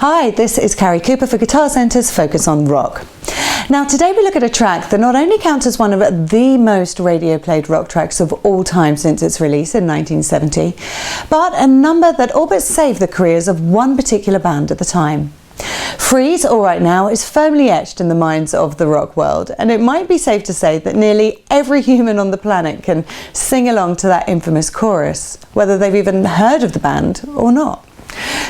Hi, this is Carrie Cooper for Guitar Centre's Focus on Rock. Now today we look at a track that not only counts as one of the most radio played rock tracks of all time since its release in 1970, but a number that all but saved the careers of one particular band at the time. Free's All Right Now is firmly etched in the minds of the rock world, and it might be safe to say that nearly every human on the planet can sing along to that infamous chorus, whether they've even heard of the band or not.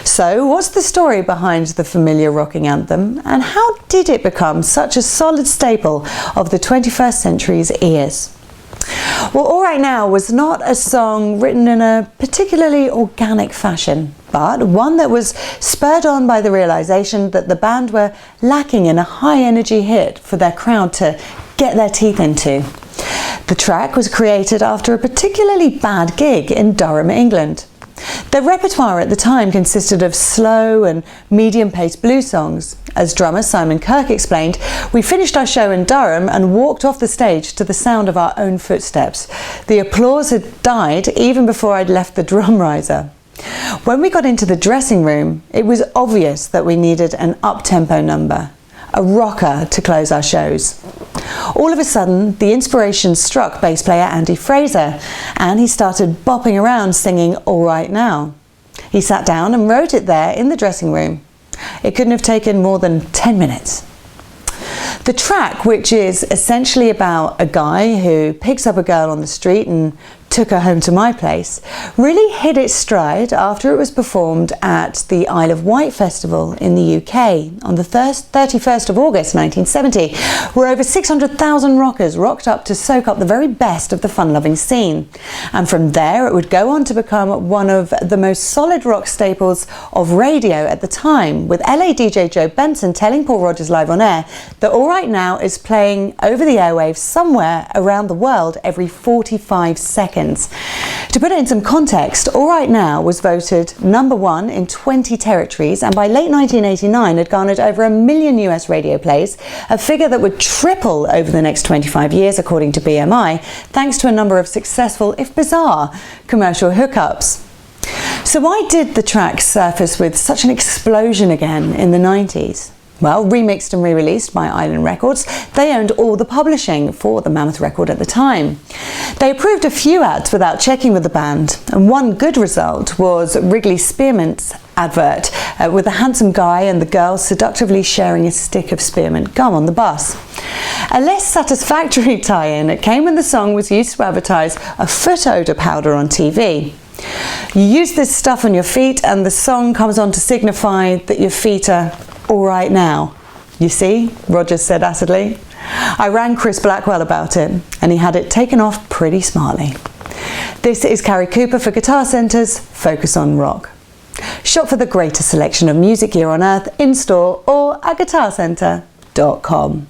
So, what's the story behind the familiar rocking anthem, and how did it become such a solid staple of the 21st century's ears? Well, All Right Now was not a song written in a particularly organic fashion, but one that was spurred on by the realization that the band were lacking in a high-energy hit for their crowd to get their teeth into. The track was created after a particularly bad gig in Durham, England. Their repertoire at the time consisted of slow and medium-paced blues songs. As drummer Simon Kirke explained, "We finished our show in Durham and walked off the stage to the sound of our own footsteps. The applause had died even before I'd left the drum riser. When we got into the dressing room, it was obvious that we needed an up-tempo number, a rocker to close our shows." All of a sudden, the inspiration struck bass player Andy Fraser, and he started bopping around singing All Right Now. He sat down and wrote it there in the dressing room. It couldn't have taken more than 10 minutes. The track, which is essentially about a guy who picks up a girl on the street and took her home to my place, really hit its stride after it was performed at the Isle of Wight Festival in the UK on the 31st of August 1970, where over 600,000 rockers rocked up to soak up the very best of the fun-loving scene. And from there it would go on to become one of the most solid rock staples of radio at the time, with LA DJ Joe Benson telling Paul Rodgers live on air that All Right Now is playing over the airwaves somewhere around the world every 45 seconds. To put it in some context, All Right Now was voted #1 in 20 territories, and by late 1989 had garnered over 1 million US radio plays, a figure that would triple over the next 25 years according to BMI, thanks to a number of successful, if bizarre, commercial hookups. So why did the track surface with such an explosion again in the 90s? Well, remixed and re-released by Island Records, they owned all the publishing for the Mammoth record at the time. They approved a few ads without checking with the band, and one good result was Wrigley Spearmint's advert with a handsome guy and the girl seductively sharing a stick of spearmint gum on the bus. A less satisfactory tie-in came when the song was used to advertise a foot odour powder on TV. You use this stuff on your feet and the song comes on to signify that your feet are all right now. You see, Rodgers said acidly. I rang Chris Blackwell about it, and he had it taken off pretty smartly. This is Carrie Cooper for Guitar Centre's Focus on Rock. Shop for the greatest selection of music gear on earth in store or at guitarcentre.com.